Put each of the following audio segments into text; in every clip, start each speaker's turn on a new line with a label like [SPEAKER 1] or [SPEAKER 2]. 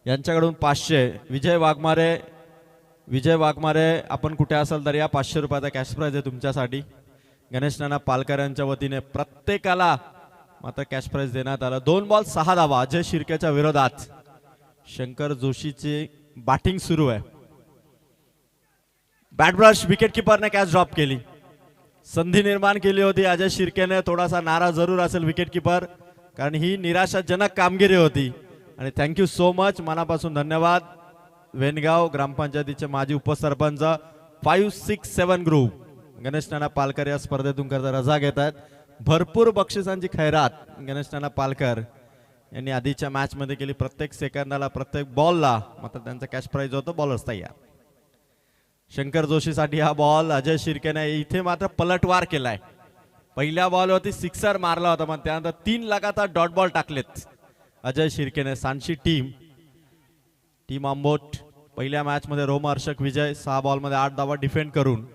[SPEAKER 1] यांच्याकडून 500. विजय वाघमारे आपण कुठे असाल तर या 500 रुपयाचा कॅश प्राइज आहे तुमच्यासाठी. गणेश नाना पालकर यांच्या वतीने प्रत्येकाला मात्र कॅश प्राइज देण्यात आला. 2 बॉल 6 धावा अजय शिर्केच्या विरोधात. शंकर जोशीची बॅटिंग सुरू आहे. बॅट ब्रश विकेट किपरने कॅच ड्रॉप केली. संधी निर्माण केली होती अजय शिर्केने. थोडासा नाराज जरूर असेल विकेट किपर, कारण ही निराशाजनक कामगिरी होती. आणि थँक्यू सो मच, मनापासून धन्यवाद. वेनगाव ग्रामपंचायतीचे माजी उपसरपंच 567 ग्रुप गणेश नाना पालकर या स्पर्धेतून करता रजा घेत आहेत. भरपूर बक्षिसांची खैरात गणेश नाना पालकर यांनी आधीच्या मॅच मध्ये केली. प्रत्येक सेकंदाला प्रत्येक बॉलला मात्र त्यांचा कॅश प्राइज होतो बॉलर्स तयार. शंकर जोशीसाठी हा बॉल. अजय शिर्केने इथे मात्र पलटवार केलाय. पहिल्या बॉलवरती सिक्सर मारला होता, पण त्यानंतर 3 लगातार डॉट बॉल टाकलेत अजय शिर्केने. सांची टीम आंबोट पहिल्या मॅच मध्ये रोमहर्षक विजय. 6 बॉलमध्ये 8 धावा डिफेंड करून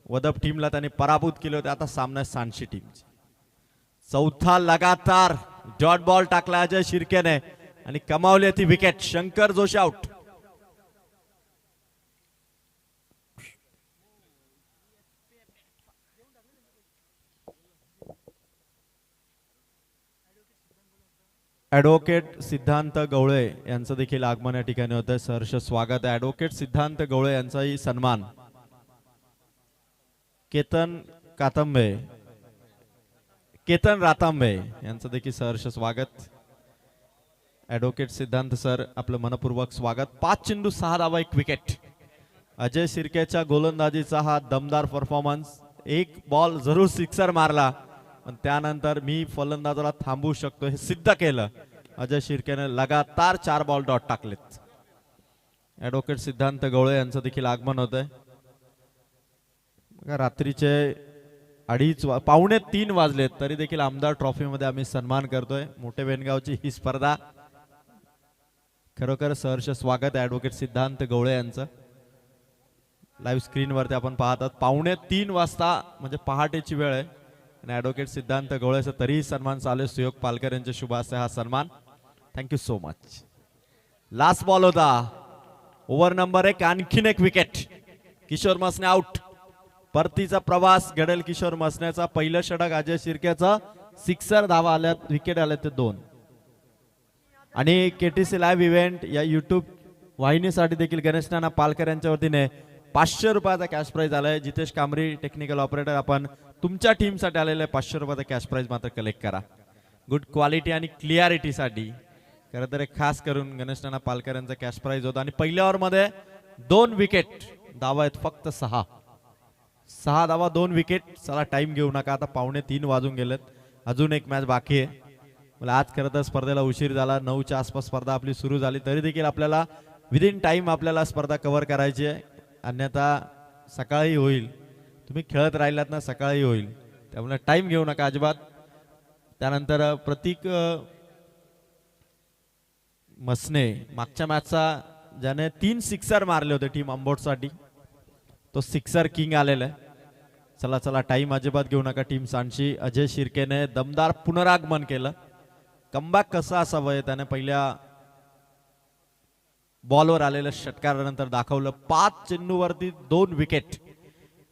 [SPEAKER 1] वदप टीमला त्यांनी पराभूत केले होते. आता सामना सांची टीमची. चौथा लगातार डॉट बॉल टाकला अजय शिर्केने आणि कमावली ती wicket. Shankar Joshi out. Advocate सिद्धांत गवळे यांचं देखील आगमन या ठिकाणी होतं. सहर्ष स्वागत आहे. ॲडव्होकेट सिद्धांत गवळे यांचाही सन्मान. केतन रातांबे यांचं देखील सहर्ष स्वागत. ॲडव्होकेट सिद्धांत सर आपलं मनपूर्वक स्वागत. 5 चेंडू 6 धावा 1 विकेट. अजय शिर्केच्या गोलंदाजीचा हा दमदार परफॉर्मन्स. 1 बॉल जरूर सिक्सर मारला, पण त्यानंतर मी फलंदाजाला थांबवू शकतो हे सिद्ध केलं. अजय शिर्केने लगातार 4 बॉल डॉट टाकलेत. ॲडव्होकेट सिद्धांत गवळे यांचं देखील आगमन होत आहे. रात्रीचे 2:30 वाजलेत तरी देखील आमदार ट्रॉफी मध्ये आम्ही सन्मान करतोय. मोठे वेनगावची ही स्पर्धा. खरोखर सहर्ष स्वागत आहे ॲडव्होकेट सिद्धांत गवळे यांचं. लाईव्ह स्क्रीनवरती आपण पाहतात 2:45 वाजता म्हणजे पहाटेची वेळ आहे आणि ॲडव्होकेट सिद्धांत गवळेचा तरीही सन्मान चालू आहे. सुयोग पालकर यांच्या शुभ हस्ते हा सन्मान. Thank you so much. Last ball होता. Over number 1. आणखीन एक विकेट. किशोर मसने आउट. परतीचा प्रवास घडेल किशोर मसनेचा. पहिलं षटक अजय शिर्केचा. सिक्सर धावा आल्यात, विकेट आले ते 2. आणि केटीसी लाईव्ह इव्हेंट या युट्यूब वाहिनीसाठी देखील गणेश नाना पालकर यांच्या वतीने 500 रुपयाचा कॅश प्राइज आलाय. जितेश कांबरी टेक्निकल ऑपरेटर, आपण तुमच्या टीमसाठी आलेले 500 रुपयाचा कॅश प्राइज मात्र कलेक्ट करा. गुड क्वालिटी आणि क्लिअरिटीसाठी खरं तर खास करून गणेश नाना पालकर यांचा कॅश प्राइज होता. आणि पहिल्या ओव्हरमध्ये 2 विकेट. धावा आहेत फक्त 6 धावा 2 विकेट. चला टाइम घेऊ नका, आता 2:45 वाजून गेलेत. अजून एक मॅच बाकी आहे. मला आज खरं तर स्पर्धेला उशीर झाला. 9च्या आसपास स्पर्धा आपली सुरू झाली तरी देखील आपल्याला विदिन टाइम आपल्याला स्पर्धा कव्हर करायची आहे. अन्यथा सकाळी होईल. तुम्ही खेळत राहिलात ना सकाळी होईल, त्यामुळे टाइम घेऊ नका अजिबात. त्यानंतर प्रतीक मसने मागच्या मॅचचा ज्याने 3 सिक्सर मारले होते टीम आंबोटसाठी, तो सिक्सर किंग आलेला आहे. चला टाइम अजिबात घेऊ नका. टीम सांची अजय शिर्केने दमदार पुनरागमन केलं. कमबॅक कसा असावं त्याने पहिल्या बॉलवर आलेल्या षटकारानंतर दाखवलं. 5 चेंडूवरती 2 विकेट.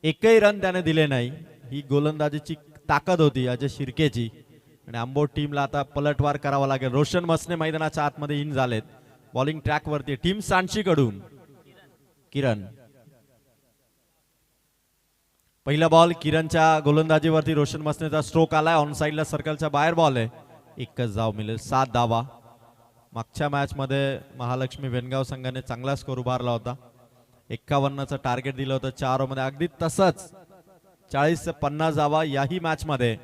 [SPEAKER 1] एकही रन त्याने दिले नाही. ही गोलंदाजीची ताकद होती अजय शिर्केची. आणि आंबोट टीमला आता पलटवार करावा लागेल. रोशन मसने मैदानाच्या आतमध्ये इन झालेत. बॉलिंग ट्रॅक वरती टीम सांची कडून किरण. पहिला बॉल किरणच्या गोलंदाजीवरती रोशन मसनेचा स्ट्रोक आलाय. ऑन साइडला सर्कलच्या बाहेर बॉल आहे. एकच धाव मिळेल. 7 धावा. मागच्या मॅच मध्ये महालक्ष्मी वेनगाव संघाने चांगला स्कोर उभारला होता. 51चं टार्गेट दिलं होतं 4 ओव्हरमध्ये. अगदी तसंच 40 ते 50 धावा याही मॅच मध्ये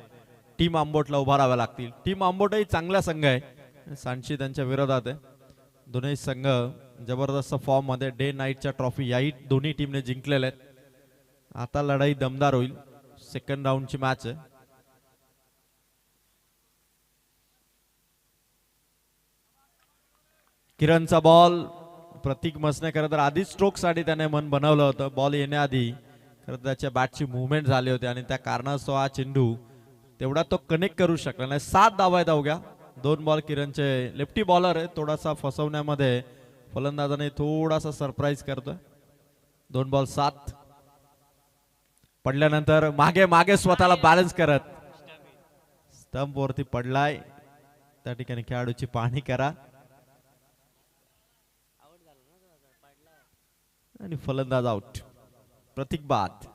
[SPEAKER 1] टीम आंबोटला उभाराव्या लागतील. टीम आंबोटही चांगला संघ आहे. सांची त्यांच्या विरोधात आहे. दोन्ही संघ जबरदस्त फॉर्म मध्ये. डे नाईटच्या ट्रॉफी याही दोन्ही टीमने जिंकलेल्या आहेत. आता लढाई दमदार होईल. सेकंड राऊंडची मॅच आहे. किरणचा बॉल. प्रतीक मसने खरं तर आधीच स्ट्रोक साठी त्याने मन बनवलं होतं. बॉल येण्याआधी खरं त्याच्या बॅटची मुवमेंट झाली होती आणि त्या कारणास्तव हा चेंडू तेवढा तो कनेक्ट करू शकला नाही. 7 धावा आहेत अवघ्या. 2 बॉल किरणचे. लेफ्टी बॉलर आहे, थोडासा फसवण्यामध्ये फलंदाजाने थोडासा सरप्राईज करतोय. 2 बॉल 7. पडल्यानंतर मागे मागे स्वतःला बॅलन्स करत स्टंप वरती पडलाय. त्या ठिकाणी खेळाडूची पाहणी करा आणि फलंदाज आउट. प्रतीक बाद.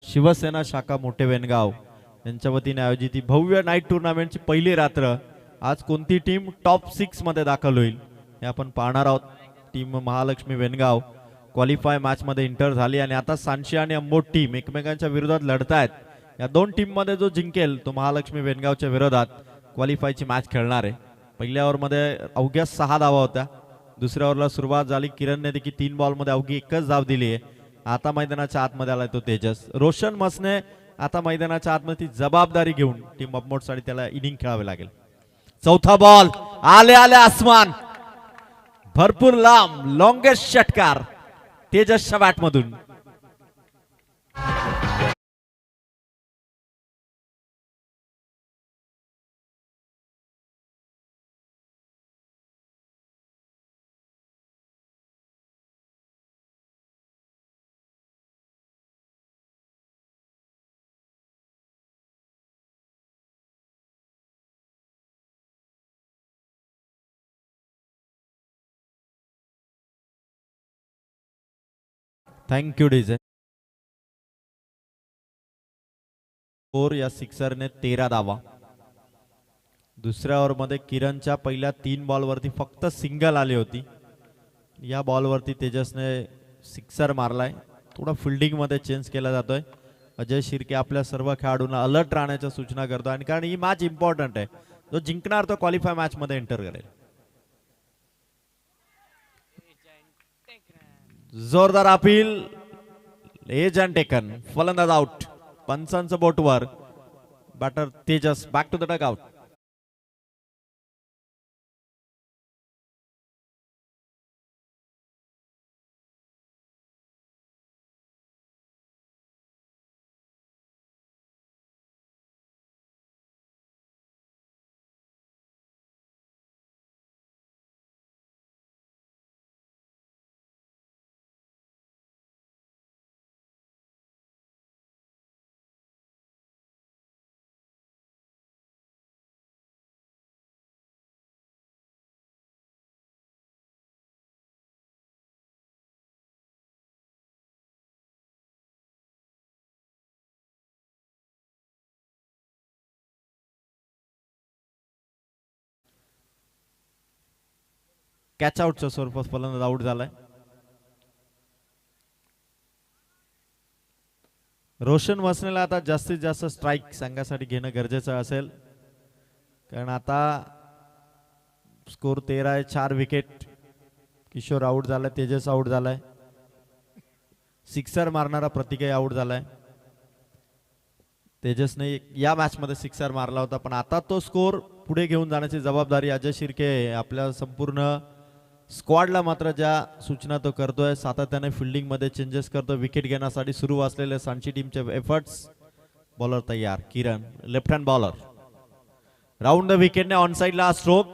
[SPEAKER 1] शिवसेना शाखा मोठे वेनगाव यांच्या वतीने आयोजित ही भव्य नाईट टुर्नामेंटची पहिली रात्र. आज कोणती टीम टॉप 6 मध्ये दाखल होईल हे आपण पाहणार आहोत. टीम महालक्ष्मी वेनगाव क्वालिफाय मॅच मध्ये इंटर झाली आणि आता सांशी आणि अंबोट टीम एकमेकांच्या विरोधात लढतायत. या दोन टीम मध्ये जो जिंकेल तो महालक्ष्मी वेनगावच्या विरोधात क्वालिफायची मॅच खेळणार आहे. पहिल्या ओव्हर मध्ये अवघ्या 6 धावा होत्या. दुसऱ्या ओव्हरला सुरुवात झाली. किरणने देखील 3 बॉल मध्ये अवघी 1च धाव दिली आहे. आता मैदानाच्या आतमध्ये आलाय तो तेजस. रोशन मसने आता मैदानाच्या आतमध्ये ती जबाबदारी घेऊन टीम अपमोड साठी त्याला इनिंग खेळावे लागेल. चौथा बॉल आले आले आसमान, भरपूर लांब लॉंगेस्ट षटकार तेजसच्या बॅट मधून. Thank you DJ. फोर या सिक्सरने 13 धावा. दुसऱ्या ओव्हर मध्ये किरणच्या पहिल्या 3 बॉल वरती फक्त सिंगल आली होती. या बॉल वरती तेजसने सिक्सर मारलाय. थोडा फिल्डिंग मध्ये चेंज केला जातोय. अजय शिर्के आपल्या सर्व खेळाडूंना अलर्ट राहण्याच्या सूचना करतो आणि कारण ही मॅच इम्पॉर्टंट आहे. जो जिंकणार तो क्वालिफाय मॅच मध्ये एंटर करेल. जोरदार अपील, एज अँड टेकन. फलंदाज आउट. पंचांचं बोटवर. Batter Tejas back to the dugout. Catch आउटच्या स्वरूपात फलंदाज आउट झालाय. रोशन वसनेला आता जास्तीत जास्त स्ट्राईक संघासाठी घेणं गरजेचं असेल, कारण आता स्कोर 13 आहे. 4 विकेट. किशोर आउट झालाय. तेजस आउट झालाय. सिक्सर मारणारा प्रतीक आउट झालाय. तेजसने या मॅच मध्ये सिक्सर मारला होता, पण आता तो स्कोर पुढे घेऊन जाण्याची जबाबदारी अजय शिर्के आपल्या संपूर्ण स्क्वॉडला मात्र ज्या सूचना तो करतोय. सातत्याने फिल्डिंग मध्ये चेंजेस करतो. विकेट घेण्यासाठी सुरू असलेले सांची टीमचे एफर्ट्स. बॉलर तयार. Kiran left hand bowler. Round the विकेटने ऑन साइडला स्ट्रोक.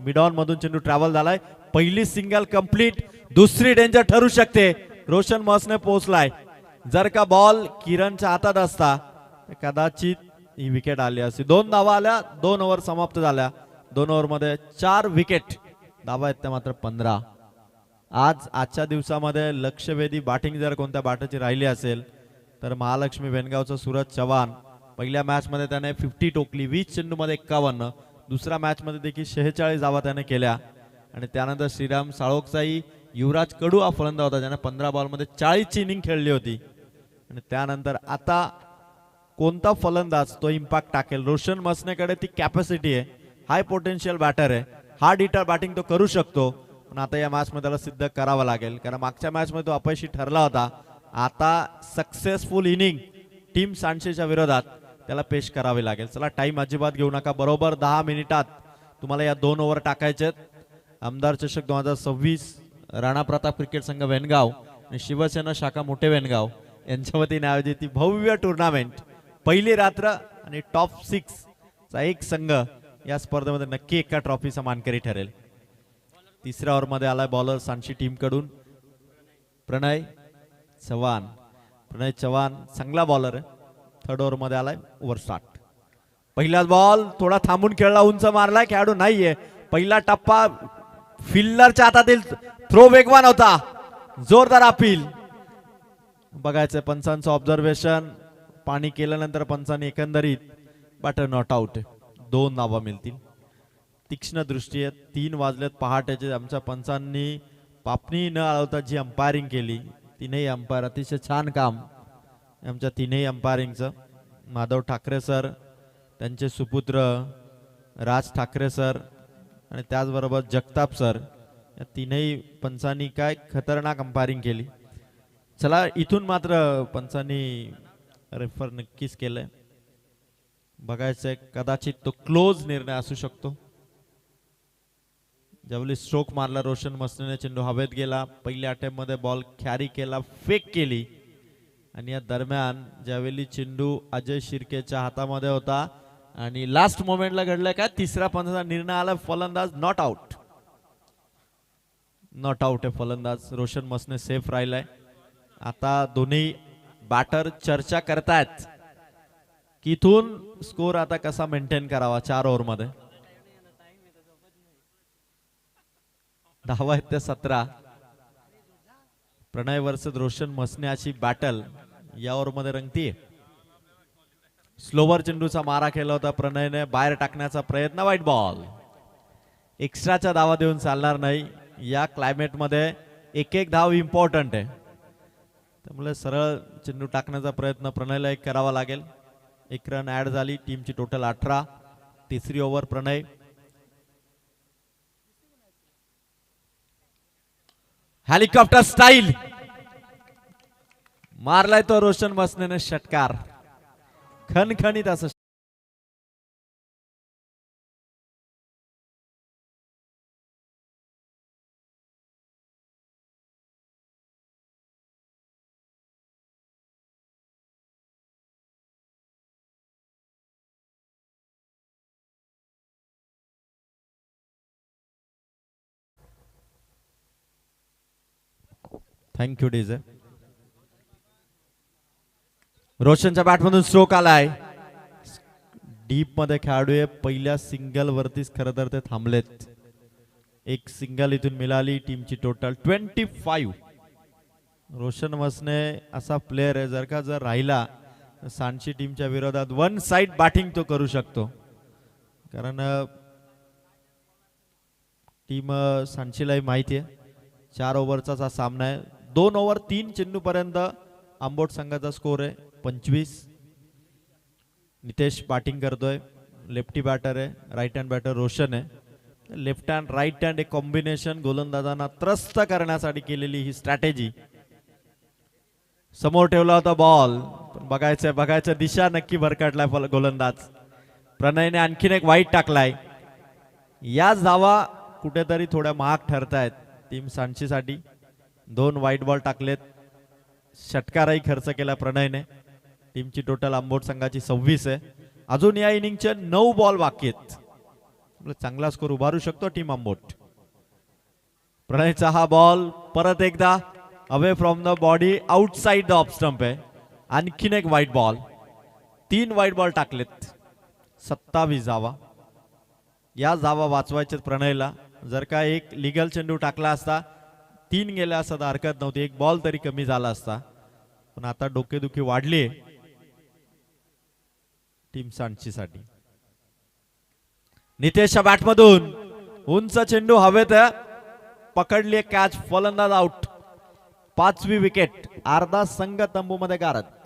[SPEAKER 1] मिड ऑन मधून चेंडू ट्रॅव्हल झालाय. पहिली सिंगल कंप्लीट. दुसरी डेंजर ठरू शकते. रोशन मसने पोहोचलाय. जर का बॉल किरणच्या हातात असता कदाचित ही विकेट आली असती. 2 धावा आल्या. 2 ओव्हर समाप्त झाल्या. 2 ओव्हर मध्ये 4 विकेट. धावा आहेत त्या मात्र 15. आजच्या दिवसामध्ये लक्षवेधी बॅटिंग जर कोणत्या बॅटरची राहिली असेल तर महालक्ष्मी वेनगावचा सूरज चव्हाण. पहिल्या मॅच मध्ये त्याने 50 टोकली. 20 चेंडू मध्ये 51. दुसऱ्या मॅच मध्ये देखील 46 धावा त्याने केल्या आणि त्यानंतर श्रीराम साळोखचाही युवराज कडू हा फलंदाज होता ज्याने 15 बॉलमध्ये 40ची इनिंग खेळली होती. आणि त्यानंतर आता कोणता फलंदाज तो इम्पॅक्ट टाकेल. रोशन मसनेकडे ती कॅपॅसिटी आहे, हाय पोटेन्शियल बॅटर आहे, हार्ड हिटर बॅटिंग तो करू शकतो. पण आता या मॅच मध्ये त्याला सिद्ध करावं लागेल कारण मागच्या मॅच मध्ये तो अपयशी ठरला होता. आता सक्सेसफुल इनिंग टीम सांडशेच्या विरोधात त्याला पेश करावे लागेल. चला टाइम अजिबात घेऊ नका, बरोबर 10 मिनिटात तुम्हाला या 2 ओव्हर टाकायचे. आमदार चषक 2026 राणा प्रताप क्रिकेट संघ वेनगाव आणि शिवसेना शाखा मोठे वेनगाव यांच्या वतीने आयोजित ही भव्य टुर्नामेंट, पहिली रात्र आणि टॉप 6 चा एक संघ या स्पर्धेमध्ये नक्की एका ट्रॉफीचा मानकरी ठरेल. तिसऱ्या ओव्हर मध्ये आलाय बॉलर सांची टीम कडून प्रणय चव्हाण. प्रणय चव्हाण चांगला बॉलर आहे. थर्ड ओव्हर मध्ये आलाय ओव्हर स्टार्ट. पहिलाच बॉल थोडा थांबून खेळला, उंच मारलाय, खेळाडू नाहीये. पहिला टप्पा फिल्डरच्या हातातील थ्रो वेगवान होता, जोरदार अपील. बघायचं पंचांचं ऑब्झर्वेशन, पाणी केल्यानंतर पंचांनी एकंदरीत बॅटर नॉट आउट, 2 धावा मिळतील. तीक्ष्ण दृष्टी आहे. 3 वाजलेत पहाटेचे. आमच्या पंचांनी पापणी न आळवता जी अंपायरिंग केली, तीनही अंपायर अतिशय छान काम आमच्या तीनही अंपायरिंगचं. माधव ठाकरे सर, त्यांचे सुपुत्र राज ठाकरे सर आणि त्याचबरोबर जगताप सर, या तीनही पंचांनी काय खतरनाक अंपायरिंग केली. चला इथून मात्र पंचांनी रेफर नक्कीच केलंय. बघायचंय कदाचित तो क्लोज निर्णय असू शकतो. ज्यावेळी स्ट्रोक मारला रोशन मसनेने, चेंडू हवेत गेला. पहिल्या अटेम्प्ट मध्ये बॉल कॅरी केला, फेक केली आणि या दरम्यान ज्यावेळी चेंडू अजय शिर्केच्या हातामध्ये होता आणि लास्ट मोमेंटला घडलाय काय, तिसऱ्या पंचाचा निर्णय आला, फलंदाज नॉट आउट. नॉट आउट आहे फलंदाज. रोशन मसने सेफ राहिलाय. आता दोन्ही बॅटर चर्चा करतायत की इथून स्कोर आता कसा मेंटेन करावा 4 ओव्हर मध्ये. धावा आहेत त्या 17. प्रणय वर्सेस रोशन मसने अशी बॅटल या ओव्हर मध्ये रंगतीये. स्लोवर चेंडूचा मारा केला होता प्रणयने, बाहेर टाकण्याचा प्रयत्न, वाईट बॉल. एक्स्ट्राच्या धावा देऊन चालणार नाही. या क्लायमेट मध्ये एक धाव इम्पॉर्टंट आहे, त्यामुळे सरळ चेंडू टाकण्याचा प्रयत्न प्रणयला एक करावा लागेल. 1 रन ऍड झाली, टीमची टोटल 18. तिसरी ओव्हर प्रणय. हेलिकॉप्टर स्टाईल मारलाय तो रोशन मसनेने षटकार, खणखणीत असं. Thank you DJ. रोशनच्या बॅटमधून स्ट्रोक आलाय. डीप मध्ये खेळाडू आहे. पहिल्या सिंगल वरतीच खरं तर ते थांबलेत. एक सिंगल इथून मिळाली. टीमची टोटल 25. रोशन मसने असा प्लेयर आहे, जर राहिला सांची टीमच्या विरोधात 1 साइड बॅटिंग तो करू शकतो. कारण टीम सांचीलाही माहिती आहे 4 ओव्हरचा सामना आहे. 2 ओव्हर 3 चेंडू पर्यंत आंबोट संघाचा स्कोर आहे 25. नितेश बॅटिंग करतोय, लेफ्टी बॅटर आहे. राईट हँड बॅटर रोशन आहे. लेफ्ट हँड राईट हँड एक कॉम्बिनेशन गोलंदाजांना त्रस्त करण्यासाठी केलेली ही स्ट्रॅटेजी. समोर ठेवला होता बॉल, पण बघायचं दिशा नक्की भरकटलाय गोलंदाज. प्रणयने आणखीन एक वाईट टाकलाय. याच धावा कुठेतरी थोड्या महाग ठरतायत टीम सांचीसाठी. 2 वाईट बॉल टाकलेत, षटकारही खर्च केला प्रणयने. टीमची टोटल आंबोट संघाची 26 आहे. अजून या इनिंगचे 9 बॉल बाकी आहेत. चांगला स्कोर उभारू शकतो टीम आंबोट. प्रणयचा हा बॉल परत एकदा away from the body, outside the off stump आहे. आणखीन एक वाईट बॉल. 3 वाईट बॉल टाकलेत, 27 धावा. या धावा वाचवायचे प्रणयला. जर का एक लिगल चेंडू टाकला असता 3 गेला असता तर हरकत नव्हती, 1 बॉल तरी कमी झाला असता. पण आता डोकेदुखी वाढली टीम सांचीसाठी. नितेशच्या बॅटमधून उंच चेंडू हवेत पकडली कॅच, फलंदाज आउट. 5वी विकेट. अर्धा संघ तंबूमध्ये गारत.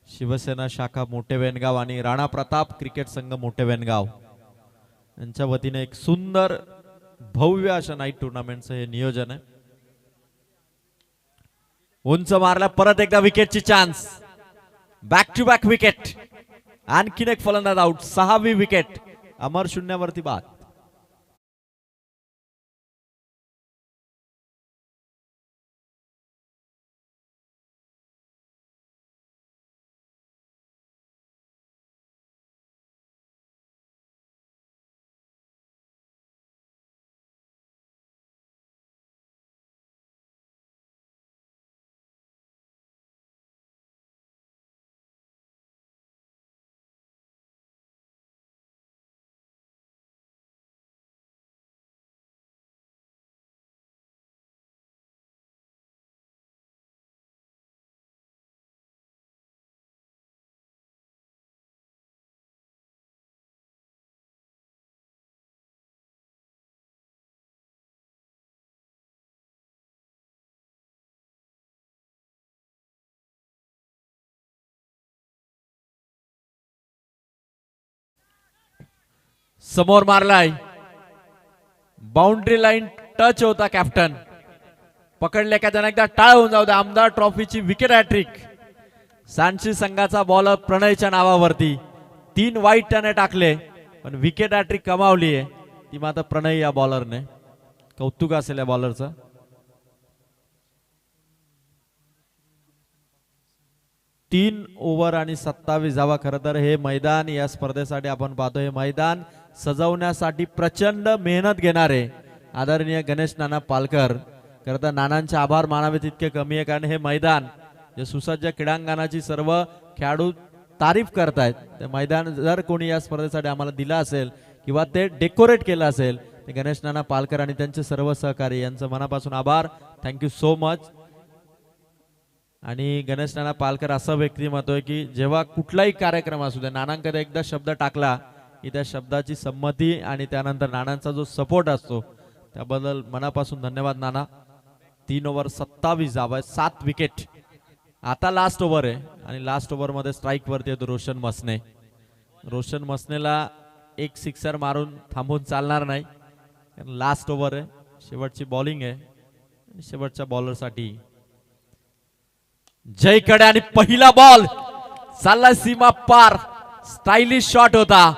[SPEAKER 1] शिवसेना शाखा मोठे वेनगाव आणि राणा प्रताप क्रिकेट संघ मोठे वेनगाव यांच्या वतीने एक सुंदर भव्य अशा नाईट टुर्नामेंटचं हे नियोजन आहे. उंच मारला, परत एकदा विकेटची chance. Back to back wicket. आणखीन एक फलंदाज आउट. 6वी विकेट. अमर शून्यावरती बाद. समोर मारलाय, बाउंड्री लाईन टच होता. कॅप्टन पकडले का जण एकदा टाळ होऊन जाऊ दे. आमदार ट्रॉफीची विकेट हॅट्रिक सांची संघाचा बॉलर प्रणयच्या नावावरती. 3 वाईट त्याने टाकले पण विकेट हॅट्रिक कमावली आहे ती मात्र प्रणय या बॉलरने. कौतुक असेल या बॉलरचं. तीन ओव्हर आणि 27 धावा. खरं तर हे मैदान या स्पर्धेसाठी आपण पाहतो, हे मैदान सजवण्यासाठी प्रचंड मेहनत घेणारे आदरणीय गणेश नाना पालकर. खरं तर नानांचे आभार मानावे तितके कमी आहे, कारण हे मैदान जे सुसज्ज क्रीडांगणाची सर्व खेळाडू तारीफ करतायत, ते मैदान जर कोणी या स्पर्धेसाठी आम्हाला दिलं असेल किंवा ते डेकोरेट केलं असेल ते गणेश नाना पालकर आणि त्यांचे सर्व सहकारी यांचं मनापासून आभार. Thank you so much. आणि गणेश नाना पालकर असं व्यक्तिमत्व आहे की जेव्हा कुठलाही कार्यक्रम असू दे, नानांकडे एकदा शब्द टाकला की त्या शब्दाची संमती आणि त्यानंतर नानांचा जो सपोर्ट असतो त्याबद्दल मनापासून धन्यवाद नाना. 3 ओव्हर 27 धावा, 7 विकेट. आता लास्ट ओव्हर आहे आणि लास्ट ओव्हर मध्ये स्ट्राईक वरती येतो रोशन मसने. रोशन मसनेला एक सिक्सर मारून थांबून चालणार नाही, कारण लास्ट ओव्हर आहे, शेवटची बॉलिंग आहे आणि शेवटच्या बॉलरसाठी जयकडे. आणि पहिला बॉल चालला सीमा पार. स्टाइलिश शॉट होता.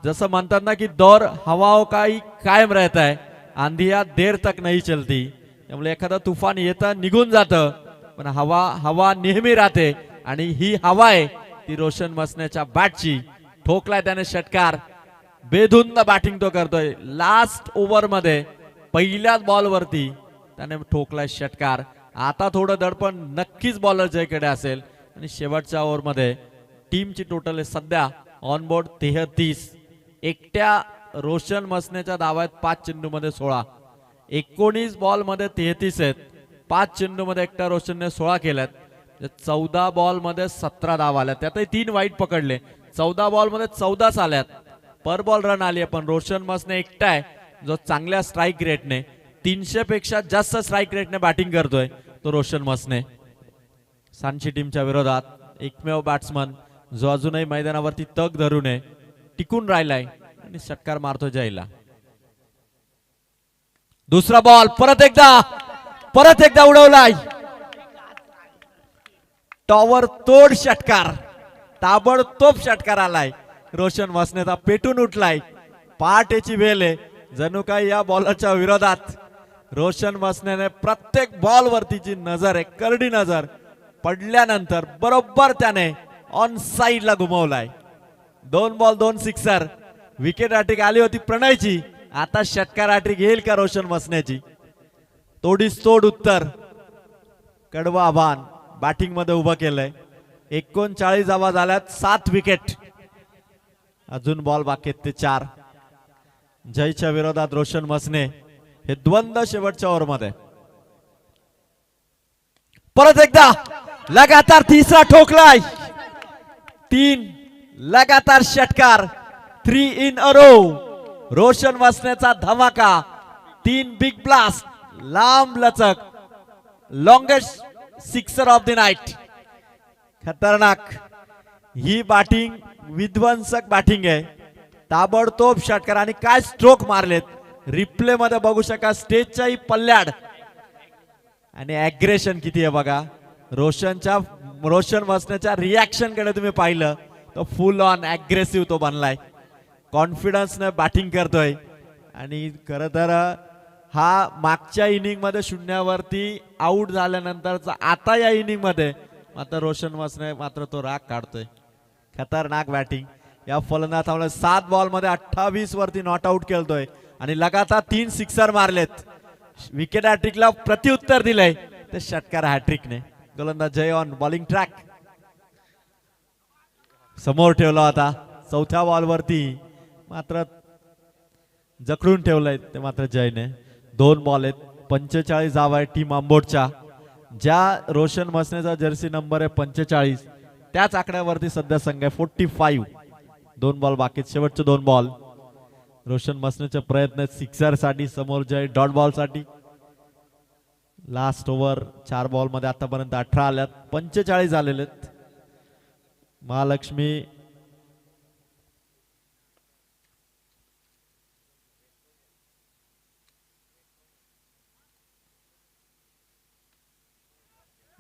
[SPEAKER 1] जसं म्हणतात ना की दौर हवाओं का ही कायम रहता है, आंधिया देर तक नहीं चलती. त्यामुळे एखादा तुफान येतं निघून जातं पण हवा नेहमी राहते आणि ही हवा आहे ती रोशन मसनेच्या बॅटची. ठोकलाय त्याने षटकार. बेधुंद बॅटिंग तो करतोय. लास्ट ओव्हर मध्ये पहिल्याच बॉल वरती त्याने ठोकलाय षटकार. आता थोडं दडपण नक्कीच बॉलर जयकडे असेल आणि शेवटच्या ओव्हर मध्ये टीमची टोटल आहे सध्या ऑन बोर्ड 33. एकट्या रोशन मसनेच्या धावा आहेत 5 चेंडूमध्ये 16. 19 बॉल मध्ये 33 आहेत. 5 चेंडूमध्ये एकट्या रोशनने 16 केल्यात. 14 बॉल मध्ये 17 धावा आल्या, त्यातही 3 वाईट पकडले. 14 बॉल मध्ये 14 आल्यात. पर बॉल रन आली, पण रोशन मसने एकटा आहे जो चांगल्या स्ट्राईक रेटने 300 पेक्षा जास्त स्ट्राईक रेटने बॅटिंग करतोय तो रोशन मसने. सांची टीमच्या विरोधात एकमेव बॅट्समन जो अजूनही मैदानावरती तग धरून आहे, टिकून राहिलाय आणि षटकार मारतो जयला. दुसरा बॉल परत एकदा उडवलाय. टॉवर तोड षटकार, ताबडतोब षटकार आलाय रोशन मसनेचा. पेटून उठलाय. पहाटेची वेळ आहे, जणू काही या बॉलरच्या विरोधात रोशन मसनेने प्रत्येक बॉल वरतीची नजर आहे, करडी नजर पडल्यानंतर बरोबर त्याने ऑन साइडला घुमवलाय. 2 बॉल 2 सिक्सर. विकेट हॅट्रिक आली होती प्रणयची, आता षटकार हॅट्रिक येईल का रोशन मसनेची? तोडीस तोड उत्तर. कडवं आव्हान बॅटिंग मध्ये उभं केलंय. 39 धावा झाल्यात, 7 विकेट. अजून बॉल बाकी आहेत ते 4. जयच्या विरोधात रोशन मसने. हे द्वंद्व शेवटच्या ओव्हर मध्ये. परत एकदा लगातार तिसरा ठोकलाय. 3 लगातार षटकार. 3 इन अ रो. रोशन मसनेचा धमाका. 3 बिग ब्लास्ट. लांब लचक. Longest sixer of the night. खतरनाक ही बॅटिंग, विध्वंसक बॅटिंग आहे. ताबडतोब षटकार आणि काय स्ट्रोक मारलेत. रिप्ले मध्ये बघू शका, स्टेजच्याही पल्ल्याड. आणि ऍग्रेशन किती आहे बघा. रोशन मसनेच्या रिॲक्शन कडे तुम्ही पाहिलं तर फुल ऑन ऍग्रेसिव्ह तो बनलाय. कॉन्फिडन्स ने बॅटिंग करतोय. आणि खर तर हा मागच्या इनिंग मध्ये शून्यावरती आउट झाल्यानंतरचा आता या इनिंग मध्ये मात्र रोशन मसने मात्र तो राग काढतोय. खतरनाक बॅटिंग या फलंदाजामुळे. 7 बॉल मध्ये 28 वरती नॉट आउट केलतोय आणि लगातार 3 सिक्सर मारलेत. विकेट हॅट्रिकला प्रत्युत्तर दिलंय ते षटकार हॅट्रिकने. गोलंदाज जय ऑन बॉलिंग ट्रॅक. समोर ठेवला होता 4थ्या बॉल वरती, मात्र जखडून ठेवलंय ते मात्र जयने. 2 बॉल आहेत, 45 धावा आहे टीम आंबोटच्या. ज्या रोशन मसनेचा जर्सी नंबर आहे 45, त्याच आकड्यावरती सध्या संघ आहे 45. 2 बॉल बाकी, शेवटचे 2 बॉल. रोशन मसनेचे प्रयत्न सिक्सर साठी, समोर जय डॉट बॉल साठी. लास्ट ओव्हर 4 बॉल मध्ये आतापर्यंत 18 आल्यात, 45 झालेले आहेत. महालक्ष्मी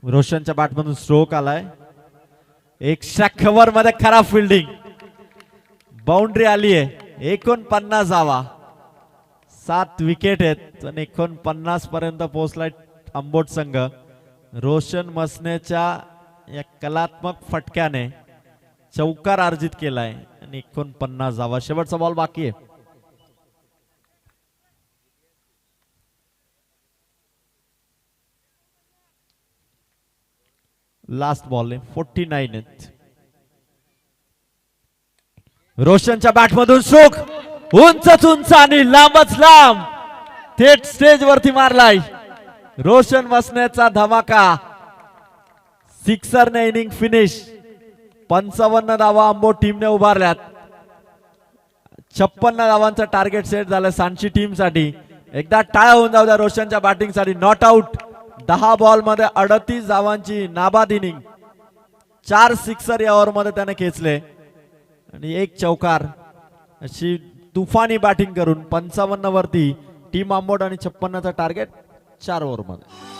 [SPEAKER 1] रोशनच्या बॅटमधून स्ट्रोक आलाय. एक कव्हर मध्ये खराब फिल्डिंग. बाउंड्री आली आहे. 49 धावा, 7 विकेट आहेत आणि 49 पर्यंत पोहोचलाय आंबोट संघ. रोशन मसनेच्या या कलात्मक फटक्याने चौकार अर्जित केलाय आणि 49 धावा. शेवटचा बॉल बाकी आहे. लास्ट बॉल 49 आहेत. रोशनच्या बॅटमधून स्ट्रोक. उंच उंच आणि लांबच लांब थेट स्टेज वरती मारलाय. रोशन मसनेचा धमाका. सिक्सरने इनिंग फिनिश. 55 धावा आंबोट टीमने उभारल्यात. 56 धावांचं टार्गेट सेट झालं सांची टीम साठी. एकदा टाळ्या होऊन जाऊ द्या रोशनच्या बॅटिंग साठी. Not out. 10 बॉल मध्ये 38 धावांची नाबाद इनिंग. 4 सिक्सर या ओव्हर मध्ये त्याने खेचले आणि 1 चौकार. अशी तुफानी बॅटिंग करून 55 वरती टीम आंबोट आणि 56चा टार्गेट 4 ओव्हर मध्ये.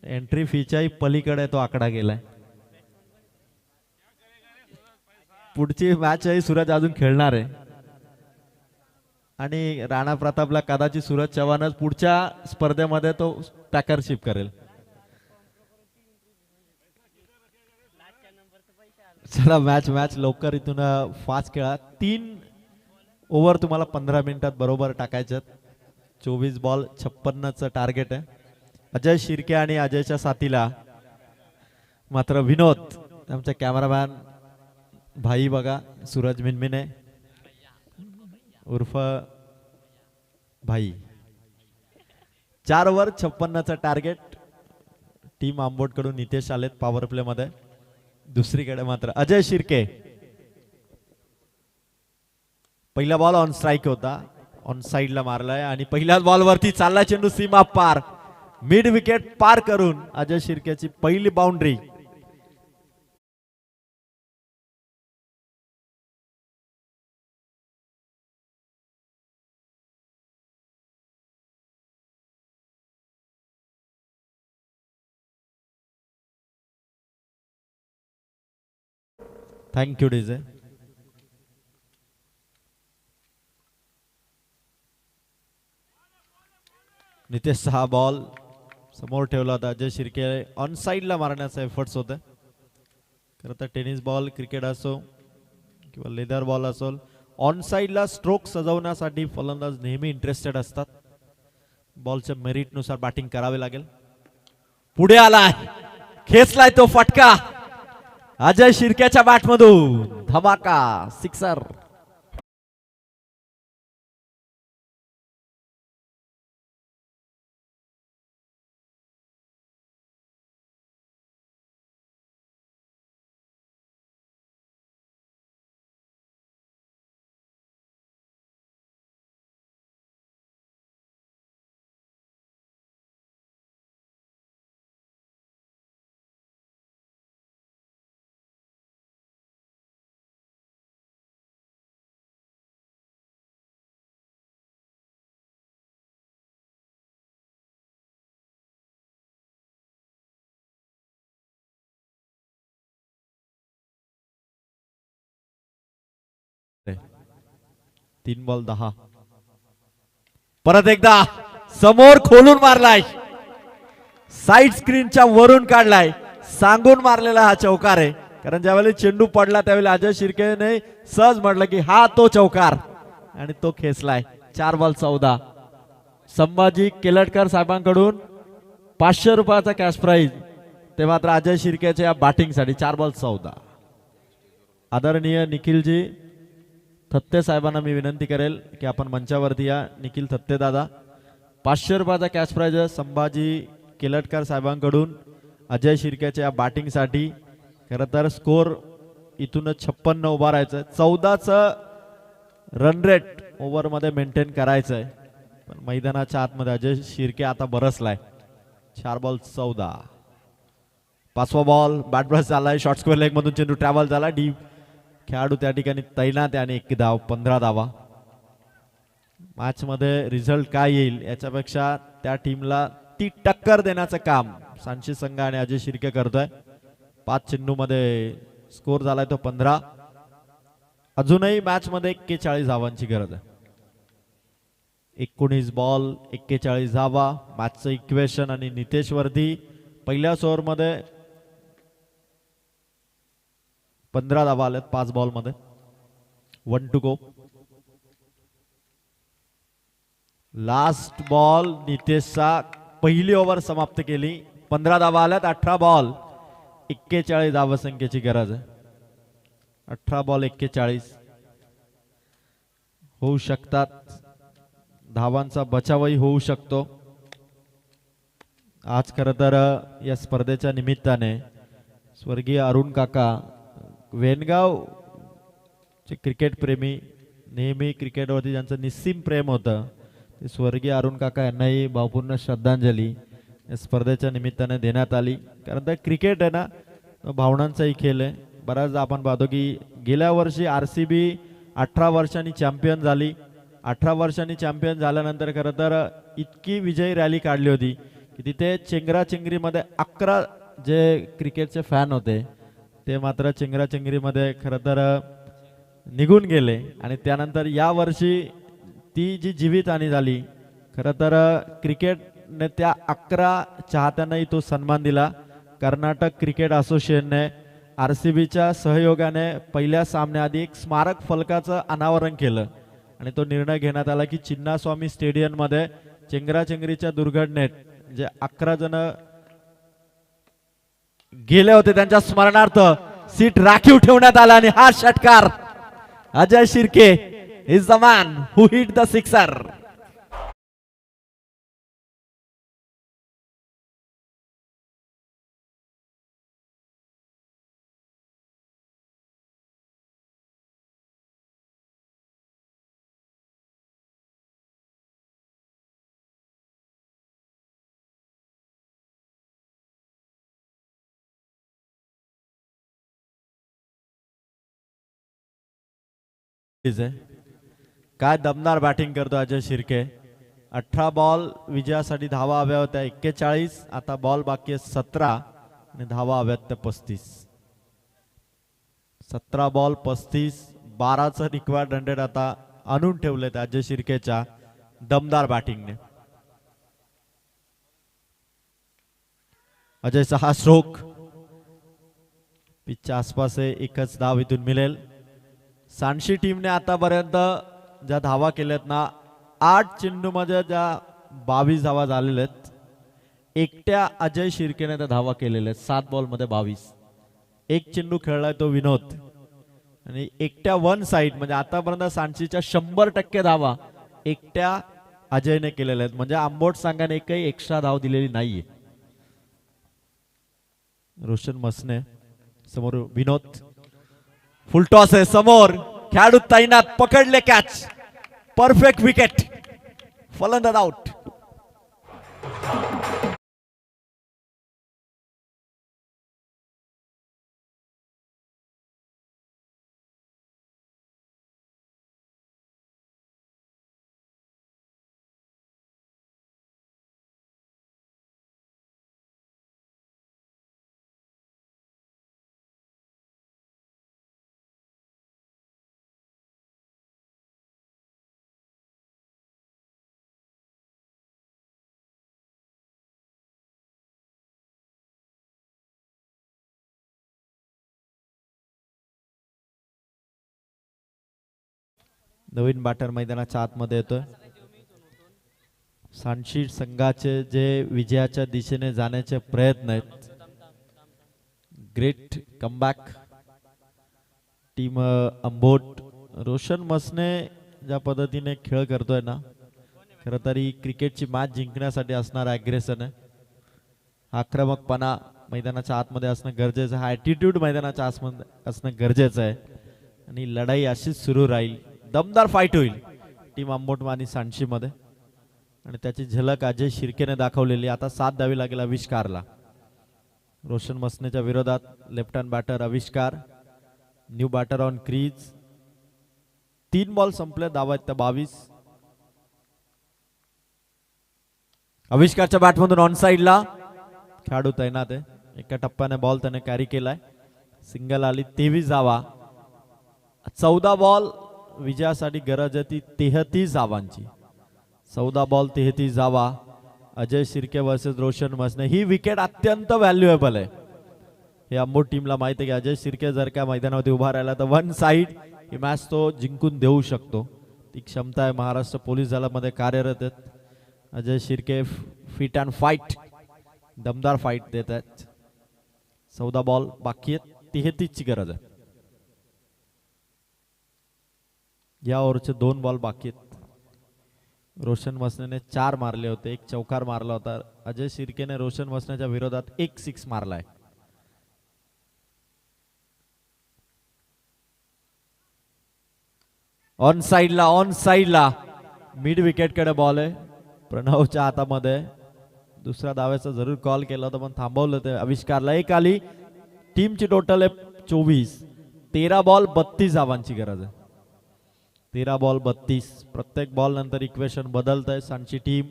[SPEAKER 1] एंट्री फीच्याही पलीकडे तो आकडा गेलाय. पुढची मॅच ही सूरज अजून खेळणार आहे आणि राणा प्रतापला कदाचित सूरज चव्हाणच पुढच्या स्पर्धेमध्ये तो टॅकरशिप करेल. चला मॅच लवकर इथून फास्ट खेळा. 3 ओव्हर तुम्हाला 15 मिनिटात बरोबर टाकायच्यात. 24 बॉल 56चं टार्गेट आहे. अजय शिर्के आणि अजयच्या साथीला मात्र विनोद आमचा कॅमेरामॅन भाई बघा सूरज मिनमिने उर्फ भाई. 4 ओव्हर 56चं टार्गेट. टीम आंबोट कडून नितेश आलेत पॉवर प्ले मध्ये. दुसरीकडे मात्र अजय शिर्के. पहिला बॉल ऑन स्ट्राइक होता, ऑन साइडला मारलाय आणि पहिल्याच बॉल वरती चालला चेंडू सीमा पार. मिड विकेट पार करून अजय शिर्केची पहिली बाउंड्री. Thank you DJ. नितेश हा बॉल समोर ठेवला होता. अजय शिर्के ऑन साइडला मारण्याचा एफर्ट्स होते. खरं तर टेनिस बॉल क्रिकेट असो किंवा लेदर बॉल असो, ऑन साइडला स्ट्रोक सजवण्यासाठी फलंदाज नेहमी इंटरेस्टेड असतात. बॉलच्या मेरिट नुसार बॅटिंग करावे लागेल. पुढे आलाय, खेचलाय तो फटका अजय शिर्केच्या बॅटमधून. धमाका सिक्सर. तीन बॉल 10. परत एकदा समोर खोलून मारलाय, साइड स्क्रीनच्या वरून काढलाय. सांगून मारलेला हा चौकार आहे. कारण ज्यावेळी चेंडू पडला त्यावेळी अजय शिर्केने सहज म्हटलं की हा तो चौकार आणि तो खेचलाय. 4 बॉल 14. संभाजी केलटकर साहेबांकडून 500 रुपयाचा कॅश प्राइज, ते मात्र अजय शिर्केच्या या बॅटिंगसाठी. 4 बॉल 14. आदरणीय निखिलजी थत्ते साहेबांना मी विनंती करेल की आपण मंचावरती या. निखिल थत्ते दादा, 500 रुपयाचा कॅश प्राइज संभाजी केलटकर साहेबांकडून अजय शिर्केच्या या बॅटिंगसाठी. खरं तर स्कोर इथून 56 उभा राहायचं. 14चं रन रेट ओव्हर मध्ये मेंटेन करायचंय. पण मैदानाच्या आतमध्ये अजय शिर्के आता बरसलाय. 4 बॉल 14. 5वा बॉल बॅट ब्रश झालाय. शॉर्ट स्क्वेअर लेग मधून चेंडू ट्रॅव्हल झाला. डीप खेळाडू त्या ठिकाणी तैनात आणि 1 धाव. 15 धावा. मॅच मध्ये रिझल्ट काय येईल याच्यापेक्षा त्या टीमला ती टक्कर देण्याचं काम सांची संघ आणि अजय शिर्के करतोय. 5 चेंडू मध्ये स्कोर झालाय तो 15. अजूनही मॅच मध्ये 41 धावांची गरज आहे. 19 बॉल 41 धावा. मॅचचं इक्वेशन आणि नितेश वर्धी पहिल्याच ओव्हर मध्ये 15 धावा आल्यात 5 बॉल मध्ये. 1 टू गो. लास्ट बॉल नितेशचा पहिली ओव्हर समाप्त केली. 15 धावा आल्यात. 18 बॉल 41 धावसंख्येची गरज आहे. 18 बॉल 41 होऊ शकतात. धावांचा बचावही होऊ शकतो. आज खरं तर या स्पर्धेच्या निमित्ताने स्वर्गीय अरुण काका वेनगाव चे क्रिकेट प्रेमी, नेहमी क्रिकेटवरती ज्यांचं निस्सीम प्रेम होतं, ते स्वर्गीय अरुण काका यांनाही भावपूर्ण श्रद्धांजली या स्पर्धेच्या निमित्ताने देण्यात आली. कारण तर क्रिकेट आहे ना, भावनांचाही खेळ आहे. बऱ्याचदा आपण पाहतो की गेल्या वर्षी RCB 18 वर्षांनी चॅम्पियन झाली. 18 वर्षांनी चॅम्पियन झाल्यानंतर खरं तर इतकी विजयी रॅली काढली होती की तिथे चेंगराचेंगरीमध्ये 11 जे क्रिकेटचे फॅन होते ते मात्र चेंगराचेंगरीमध्ये खरं तर निघून गेले आणि त्यानंतर या वर्षी ती जी जीवितहानी झाली खरं तर क्रिकेटने त्या 11 चाहत्यांनाही तो सन्मान दिला. कर्नाटक क्रिकेट असोसिएशनने RCBच्या सहयोगाने पहिल्या सामन्याआधी एक स्मारक फलकाचं अनावरण केलं आणि तो निर्णय घेण्यात आला की चिन्नास्वामी स्टेडियममध्ये चेंगराचेंगरीच्या दुर्घटनेत जे 11 जण गेले होते त्यांच्या स्मरणार्थ सीट राखीव ठेवण्यात आला आणि हा षटकार Ajay Shirke is the man who hit the sixer. काय दमदार बॅटिंग करतो अजय शिर्के. 18 बॉल विजयासाठी धावा हव्या होत्या 41. आता बॉल बाकी आहे 17 आणि धावा हव्यात त्या 35. 17 बॉल 35. 12चं रिक्वायर्ड 100 आता आणून ठेवलेत अजय शिर्केच्या दमदार बॅटिंगने. अजयचा हा स्ट्रोक पिचच्या आसपास एकच धाव इथून मिळेल. सांशी टीमने आतापर्यंत ज्या धावा केल्यात ना 8 चेंडूमध्ये ज्या 22 धावा झालेल्या आहेत. एकट्या अजय शिर्केने त्या धावा केलेल्या आहेत 7 बॉलमध्ये 22. एक चेंडू खेळलाय तो विनोद आणि एकट्या वन साइड म्हणजे आतापर्यंत सांशीच्या 100% धावा एकट्या अजयने केलेल्या आहेत. म्हणजे आंबोट संघाने एकही एक्स्ट्रा धाव दिलेली नाहीये. रोशन मसने समोर विनोद फुल टॉस आहे समोर खेळाडू तैनात पकडले कॅच परफेक्ट विकेट फलंदाज आउट. नवीन बॅटर मैदानाच्या आतमध्ये येतोय. सांशी संघाचे जे विजयाच्या दिशेने जाण्याचे प्रयत्न आहेत. Great comeback team Ambot. Roshan Masane ज्या पद्धतीने खेळ करतोय ना खरं तर ही क्रिकेटची मॅच जिंकण्यासाठी असणार ॲग्रेशन आहे. आक्रमकपणा मैदानाच्या आतमध्ये असणं गरजेचं आहे. हा ॲटिट्यूड मैदानाच्या आतमध्ये असणं गरजेचं आहे आणि लढाई अशीच सुरू राहील. दमदार फाईट होईल टीम अंबोट आणि सांशी मध्ये आणि त्याची झलक अजय शिर्केने दाखवलेली. आता साथ द्यावी लागेल आविष्कारला. रोशन मसनेच्या विरोधात left hand batter Avishkar. New batter on crease. 3 ball संपले धावा आहेत त्या 22. आविष्कारच्या बॅटमधून ऑन साइडला खेळाडू तैनात आहे. एका टप्प्याने बॉल त्याने कॅरी केलाय. सिंगल आली 23 धावा. 14 बॉल विजयासाठी गरज आहे ती 33 धावांची. 14 बॉल 33 धावा. अजय शिर्के वर्सेस रोशन मसने. ही विकेट अत्यंत व्हॅल्युएबल आहे. हे अंबोट टीमला माहिती आहे की अजय शिर्के जर का मैदानावरती उभा राहिला तर वन साइड ही मॅच तो जिंकून देऊ शकतो. ती क्षमता आहे. महाराष्ट्र पोलीस दलामध्ये कार्यरत आहेत Ajay Shirke. Fit and fight दमदार फाईट देत आहेत. 14 बॉल बाकी आहेत. 33 ची गरज आहे. या ओव्हरचे 2 बॉल बाकी आहेत. रोशन मसनेने 4 मारले होते. एक चौकार मारला होता. अजय शिर्केने रोशन मसनेच्या विरोधात 1 6 मारलाय. ऑन साइडला मिड विकेट कडे बॉल आहे. प्रणवच्या हातामध्ये. दुसऱ्या धावेचा जरूर कॉल केला होता पण थांबवलं ते आविष्कारला. एक आली. टीमची टोटल आहे 24. 13 बॉल 32 धावांची गरज आहे. 13 बॉल 32. प्रत्येक बॉल नंतर इक्वेशन बदलत आहे. सांची टीम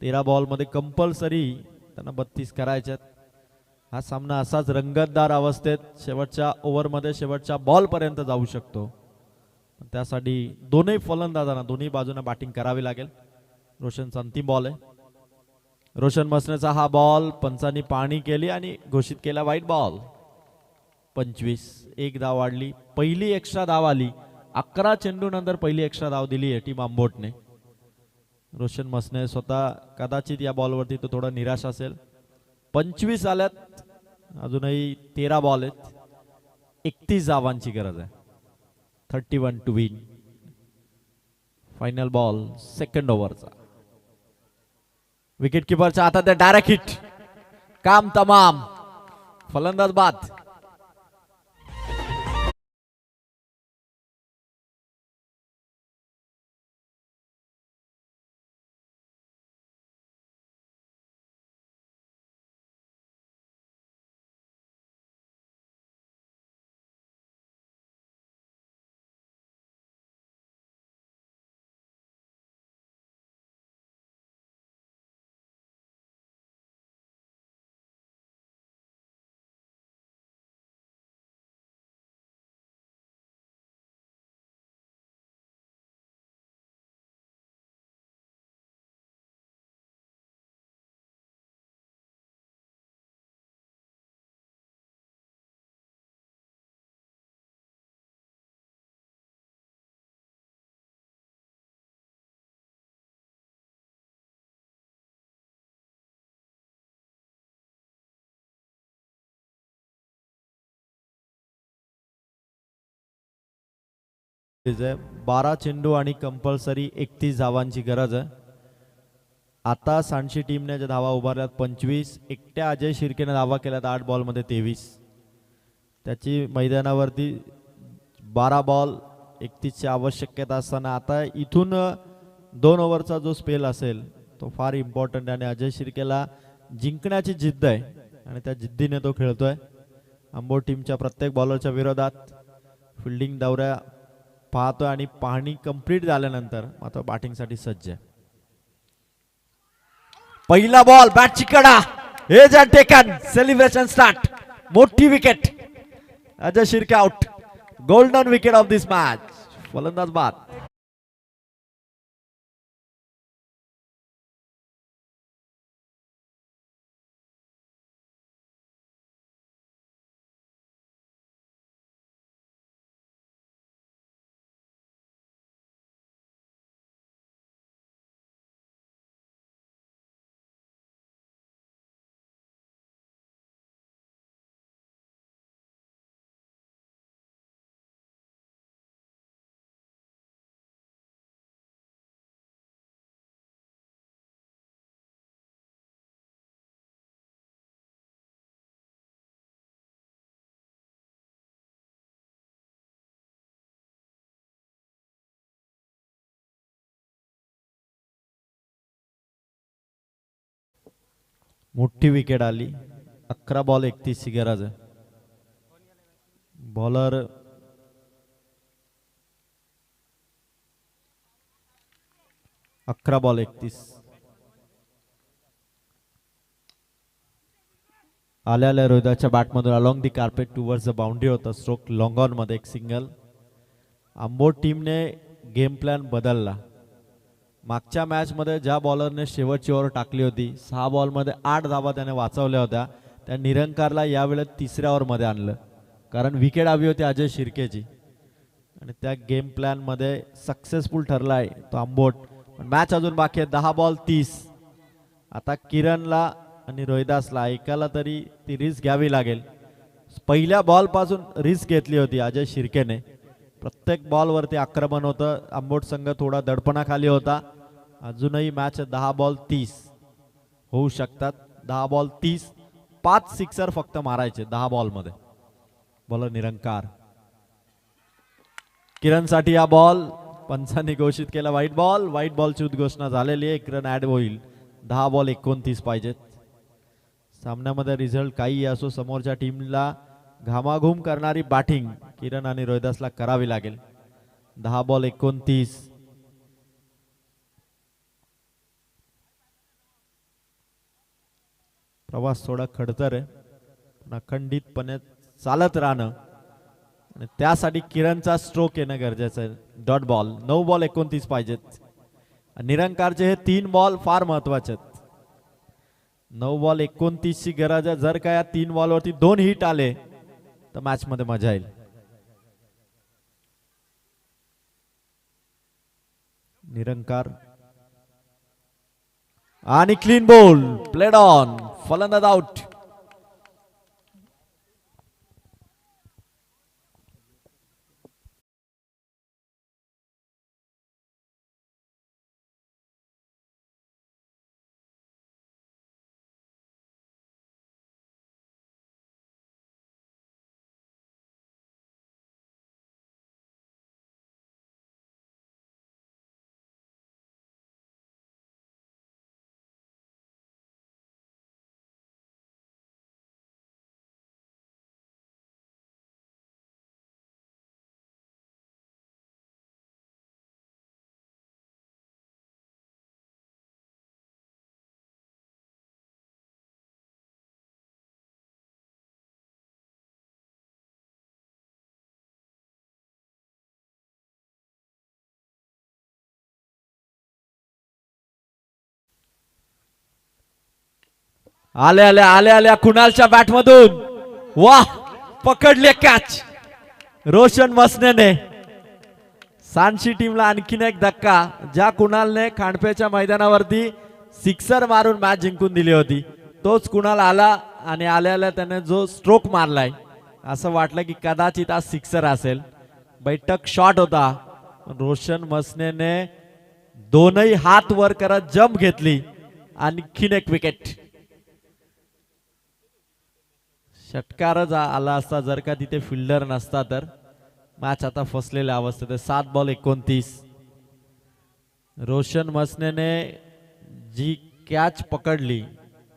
[SPEAKER 1] 13 बॉल मध्ये कंपल्सरी त्यांना 32 करायच्यात. हा सामना असाच रंगतदार अवस्थेत शेवटच्या ओव्हरमध्ये शेवटच्या बॉल पर्यंत जाऊ शकतो. त्यासाठी दोन्ही फलंदाजांना दोन्ही बाजूने बॅटिंग करावी लागेल. रोशनचा अंतिम बॉल आहे. रोशन मसनेचा हा बॉल पंचांनी पाहणी केली आणि घोषित केला वाईट बॉल. 25. एक धाव वाढली. पहिली एक्स्ट्रा धाव आली. 11 चेंडू नंतर पहिली एक्स्ट्रा धाव दिली आहे टीम आंबोटने. रोशन मसने स्वतः कदाचित या बॉलवरती तो थोडा निराश असेल. 25 आल्यात. अजूनही 13 बॉल आहेत. 31 धावांची गरज आहे. 31 to win. Final ball second ओव्हरचा. विकेट किपरच्या हातात डायरेक्ट हिट. काम तमाम. फलंदाज बाद. आहे 12 चेंडू आणि कंपल्सरी 31 धावांची गरज आहे. आता सांडशी टीमने ज्या धावा उभारल्यात 25. एकट्या अजय शिर्केने धावा केल्यात 8 बॉलमध्ये 23. त्याची मैदानावरती 12 बॉल 31 ची आवश्यकता असताना आता इथून 2 ओव्हरचा जो स्पेल असेल तो फार इम्पॉर्टंट आहे आणि अजय शिर्केला जिंकण्याची जिद्द आहे आणि त्या जिद्दीने तो खेळतोय. आंबोट टीमच्या प्रत्येक बॉलरच्या विरोधात फिल्डिंग दौऱ्या पाहतोय आणि पाहणी कंप्लीट झाल्यानंतर मात्र बॅटिंगसाठी सज्ज आहे. पहिला बॉल बॅटची कडा. Edge and taken. Celebration start. मोठी wicket. Ajay Shirke out. Golden wicket of this match. फलंदाज बाद. मोठी विकेट आली. 11 बॉल 31 ची गरज आहे. बॉलर अकरा बॉल 31. आल्या रोहिदाच्या बॅटमधून along the carpet towards the boundary होता स्ट्रोक लॉंग ऑन मध्ये एक सिंगल. आंबोट टीमने गेम प्लॅन बदलला. मागच्या मॅच मध्ये ज्या बॉलरने शेवटची ओव्हर टाकली होती 6 बॉलमध्ये 8 धावा त्याने वाचवल्या होत्या त्या निरंकारला यावेळेस तिसऱ्या ओव्हरमध्ये आणलं कारण विकेट हवी होती अजय शिर्केची आणि त्या गेम प्लॅन मध्ये सक्सेसफुल ठरलाय तो आंबोट. मॅच अजून बाकी आहे. 10 बॉल 30. आता किरणला आणि रोहिदासला एकाला तरी ती रिस्क घ्यावी लागेल. पहिल्या बॉल पासून रिस्क घेतली होती अजय शिर्केने. प्रत्येक बॉलवरती आक्रमण होतं. आंबोट संघ थोडा दडपणाखाली होता. अजूनही मॅच 10 बॉल 30 होऊ शकतात. 10 बॉल 30. 5 सिक्सर फक्त मारायचे 10 बॉलमध्ये. बॉलर निरंकार. किरणसाठी हा बॉल पंचांनी घोषित केला वाईट बॉल. वाईट बॉलची उद्घोषणा झालेली आहे. एक रन ऍड होईल. 10 बॉल 29 पाहिजेत. सामन्यामध्ये रिझल्ट काही असो समोरच्या टीमला घामाघूम करणारी बॅटिंग किरण आणि रोहिदासला करावी लागेल. 10 बॉल 29. प्रवास थोडा खडतर आहे, अखंडितपणे चालत राहणं आणि त्यासाठी किरणचा स्ट्रोक येणं गरजेचं आहे. Dot ball. 9 बॉल 29 पाहिजेत. निरंकारचे हे 3 बॉल फार महत्वाचे आहेत. 9 बॉल 29 ची गरज आहे. जर का या 3 बॉलवरती 2 हिट आले तर मॅच मध्ये मजा येईल. निरंकार आणि क्लीन बॉल प्लेड ऑन. फलंदाज आउट. आल्या आल्या आल्या आल्या कुणालच्या बॅट मधून वाह पकडले कॅच. रोशन मसनेने. सांची टीमला आणखीन एक धक्का. ज्या कुणालने खांडपेच्या मैदानावरती सिक्सर मारून मॅच जिंकून दिली होती तोच कुणाल आला आणि आल्या आल्या त्याने जो स्ट्रोक मारलाय असं वाटलं की कदाचित आज सिक्सर असेल. बैठक शॉट होता. रोशन मसनेने दोनही हात वर करत जंप घेतली. आणखीन एक विकेट. षटकारच आला असता जर का तिथे फिल्डर नसता तर मॅच आता फसलेल्या अवस्थेत. 7 बॉल 29. रोशन मसनेने जी कॅच पकडली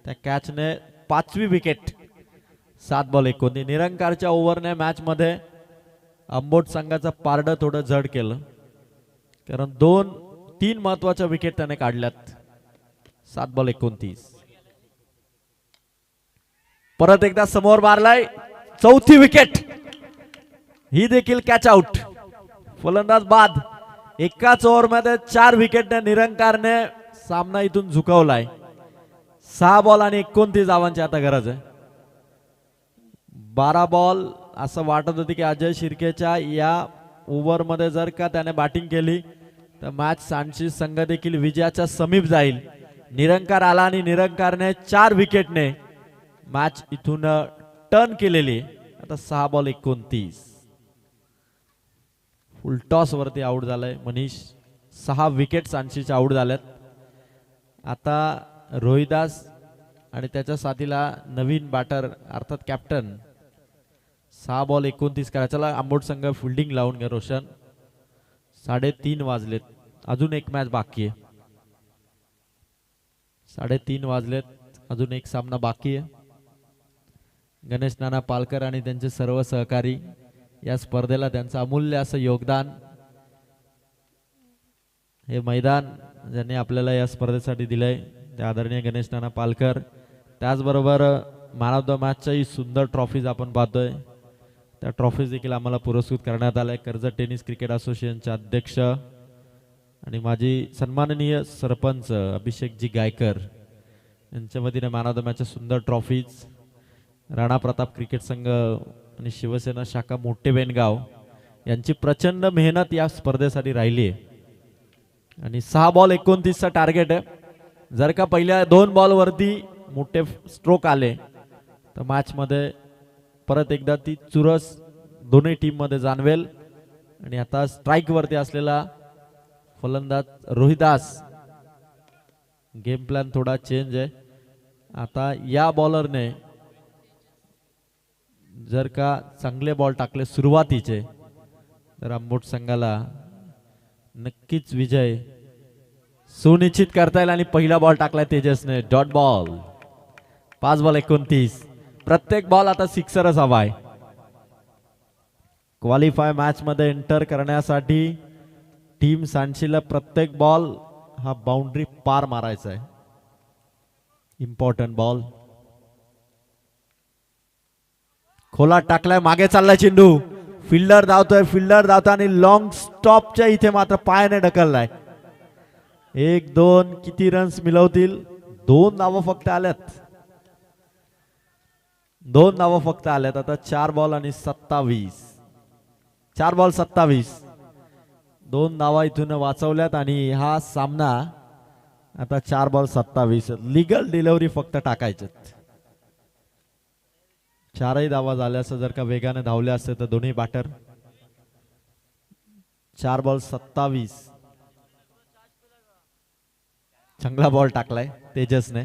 [SPEAKER 1] त्या कॅचने 5वी विकेट. 7 बॉल 29. निरंकारच्या ओव्हरने मॅच मध्ये अंबोट संघाचं पारडं थोडं जड केलं कारण 2-3 महत्वाच्या विकेट त्याने काढल्यात. 7 बॉल 29. परत एकदा समोर मारलाय. 4थी विकेट. ही देखील कॅच आउट. फलंदाज बाद. एकाच ओव्हर मध्ये 4 विकेटने निरंकारने सामना इथून झुकवलाय. 6 बॉल आणि 29 धावांची आता गरज आहे. 12 बॉल असं वाटत होती की अजय शिर्केच्या या ओव्हर मध्ये जर का त्याने बॅटिंग केली तर मॅच सांची संघ देखील विजयाच्या समीप जाईल. निरंकार आला आणि निरंकारने 4 विकेटने मॅच इथून टर्न केलेली. आता 6 बॉल 29. फुल टॉस वरती आउट झालाय मनीष. 6 विकेट सांचीच्या आउट झाल्यात. आता रोहिदास आणि त्याच्या साथीला नवीन बॅटर अर्थात कॅप्टन. 6 बॉल 29 करा. चला आंबोट संघ फिल्डिंग लावून घ्या. रोशन. 3:30 वाजलेत. अजून एक मॅच बाकी आहे. 3:30 वाजलेत. अजून एक सामना बाकी आहे. गणेश नाना पालकर आणि त्यांचे सर्व सहकारी या स्पर्धेला त्यांचं अमूल्य असं योगदान. हे मैदान ज्यांनी आपल्याला या स्पर्धेसाठी दिलंय ते आदरणीय गणेश नाना पालकर. त्याचबरोबर मॅन ऑफ द मॅचच्याही सुंदर ट्रॉफीज आपण पाहतोय. त्या ट्रॉफीज देखील आम्हाला पुरस्कृत करण्यात आल्या. कर्जत टेनिस क्रिकेट असोसिएशनचे अध्यक्ष आणि माजी सन्माननीय सरपंच अभिषेकजी गायकर यांच्या वतीने मॅन ऑफ द मॅचच्या सुंदर ट्रॉफीज. राणा प्रताप क्रिकेट संघ आणि शिवसेना शाखा मोठे बेनगाव यांची प्रचंड मेहनत या स्पर्धेसाठी राहिली आहे. आणि 6 बॉल 29 चा टार्गेट आहे. जर का पहिल्या 2 बॉल वरती मोठे स्ट्रोक आले तर मॅच मध्ये परत एकदा ती चुरस दोन्ही टीम मध्ये जाणवेल. आणि आता स्ट्राइक वरती असलेला फलंदाज रोहिदास. गेम प्लॅन थोडा चेंज आहे. आता या बॉलरने जर का चांगले बॉल टाकले सुरुवातीचे तर आंबोट संघाला नक्कीच विजय सुनिश्चित करता येईल. आणि पहिला बॉल टाकलाय तेजसने. Dot ball. 5 बॉल 29. प्रत्येक बॉल आता सिक्सरच हवाय. क्वालिफाय मॅच मध्ये एंटर करण्यासाठी टीम सांचीला प्रत्येक बॉल हा बाउंड्री पार मारायचा आहे. Important ball. खोला टाकलाय, मागे चाललाय चेंडू, फिल्डर धावतोय आणि लॉंग स्टॉपच्या इथे मात्र पायाने ढकललाय. 1-2 किती रन्स मिळवतील? 2 नावं फक्त आल्यात. 2 नावं फक्त आल्यात. आता 4 बॉल आणि 27. 4 बॉल 27. 2 नावा इथून वाचवल्यात आणि हा सामना आता 4 बॉल 27. लिगल डिलिव्हरी फक्त टाकायच्यात. 4ही धावा झाल्या असं जर का वेगाने धावले असते तर दोन्ही बॅटर. 4 बॉल 27. चांगला बॉल टाकलाय तेजसने,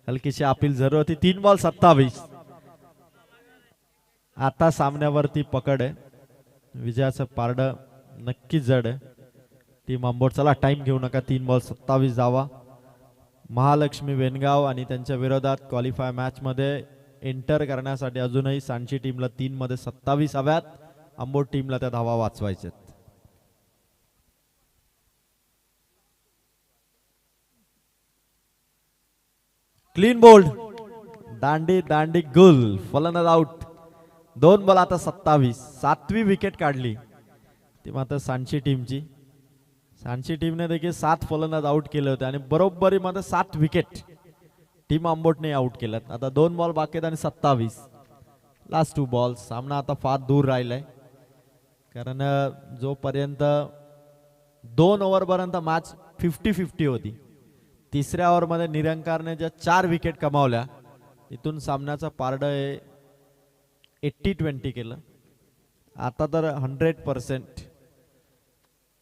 [SPEAKER 1] हलकीशी अपील जरूर होती. 3 बॉल 27. आता सामन्यावरती पकड आहे. विजयाचं पारड नक्कीच जड आहे. टीम आंबोट चला टाइम घेऊ नका. 3 बॉल 27 धावा. महालक्ष्मी वेनगाव आणि त्यांच्या विरोधात क्वालिफाय मॅच मध्ये एंटर करण्यासाठी अजूनही सांची टीमला 3 मध्ये 27 हव्यात. आंबोट टीमला त्या धावा वाचवायच्यात. क्लीन बोल्ड, दांडी गुल, फलंदाज आउट. 2 बॉल आता 27. 7वी विकेट काढली ती मात्र सांची टीमची. सांची टीमने देखील 7 फलंदाज आउट केले होते आणि बरोबरी मध्ये 7 विकेट टीम आंबोटने आउट केल्यात. आता 2 बॉल बाकी आहेत आणि 27. Last 2 ball. सामना आता फार दूर राहिलाय कारण जोपर्यंत 2 ओव्हर पर्यंत मॅच 50-50 होती. 3ऱ्या ओव्हर मध्ये निरंकारने ज्या 4 विकेट कमावल्या तिथून सामन्याचा पारड 80-20 केलं. आता तर 100%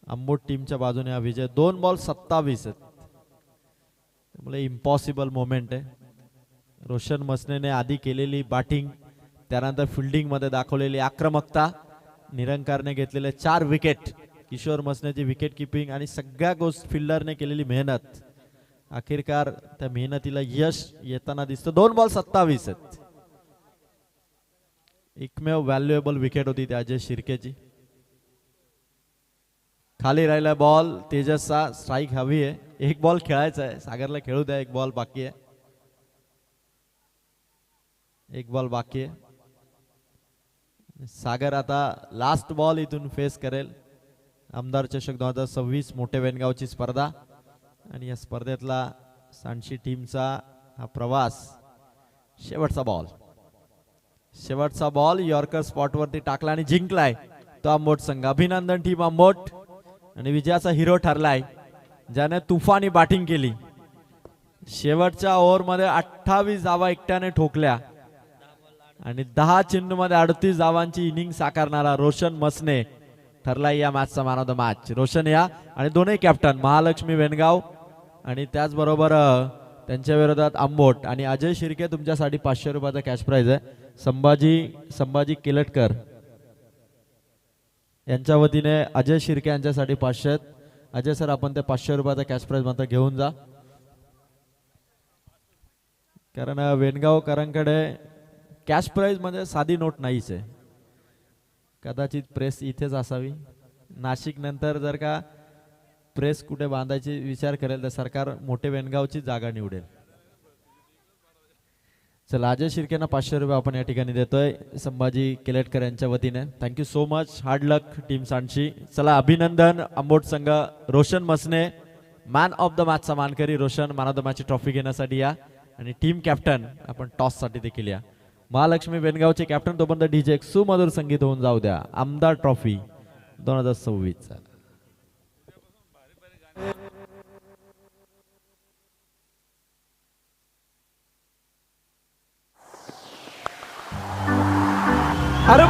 [SPEAKER 1] आंबोट टीमच्या बाजूने हा विजय. 2 बॉल 27 आहेत. त्यामुळे इम्पॉसिबल मोमेंट आहे. रोशन मसनेने आधी केलेली बॅटिंग, त्यानंतर फिल्डिंग मध्ये दाखवलेली आक्रमकता, निरंकारने घेतलेले 4 विकेट, किशोर मसनेची विकेट किपिंग आणि सगळ्या गोष्ट फिल्डरने केलेली मेहनत, अखेरकार त्या मेहनतीला यश येताना दिसतं. 2 बॉल 27 आहेत. एकमेव व्हॅल्युएबल विकेट होती त्या अजय शिर्केची. खाली राहिला बॉल. तेजसचा स्ट्राईक हवी आहे. 1 बॉल खेळायचा आहे. सागरला खेळू द्या. 1 बॉल बाकी आहे. 1 बॉल बाकी आहे. सागर आता लास्ट बॉल इथून फेस करेल. आमदार चषक 2026 मोठे वेनगावची स्पर्धा आणि या स्पर्धेतला सांची टीमचा हा प्रवास. शेवटचा बॉल यॉर्कर स्पॉट वरती टाकला आणि जिंकलाय तो आंबोट संघ. अभिनंदन टीम आंबोट. आणि विजयाचा हिरो ठरलाय ज्याने तुफानी बॅटिंग केली. शेवटच्या ओव्हर मध्ये 28 धावा एकट्याने ठोकल्या आणि 10 चेंडू मध्ये 38 धावांची इनिंग साकारणारा रोशन मसने ठरलाय या मॅचचा man of the match. Roshan या आणि दोन्ही कॅप्टन महालक्ष्मी वेनगाव आणि त्याचबरोबर त्यांच्या विरोधात आंबोट. आणि अजय शिर्के तुमच्यासाठी 500 रुपयाचा कॅश प्राइज आहे. संभाजी केलटकर यांच्या वतीने अजय शिर्के यांच्यासाठी 500 आहेत. अजय सर आपण ते 500 रुपयाचा कॅश प्राइज मात्र घेऊन जा, कारण वेनगावकरांकडे कॅश प्राइज म्हणजे साधी नोट नाहीच आहे. कदाचित प्रेस इथेच असावी. नाशिक नंतर जर का प्रेस कुठे बांधायची विचार करेल तर सरकार मोठे वेनगावची जागा निवडेल. चला अजय शिर्केंना 500 रुपये आपण या ठिकाणी देतोय संभाजी केलेटकर यांच्या वतीने. Thank you so much. Hard luck team Sanchi. चला अभिनंदन आंबोट संघ. Roshan Masane man of the मॅचचा मानकरी. रोशन मॅन ऑफ द मॅचची ट्रॉफी घेण्यासाठी या आणि टीम कॅप्टन आपण टॉस साठी देखील या. महालक्ष्मी वेनगावचे कॅप्टन तोपर्यंत डीजे सुमधुर संगीत होऊन जाऊ द्या. आमदार ट्रॉफी 2026
[SPEAKER 2] अरे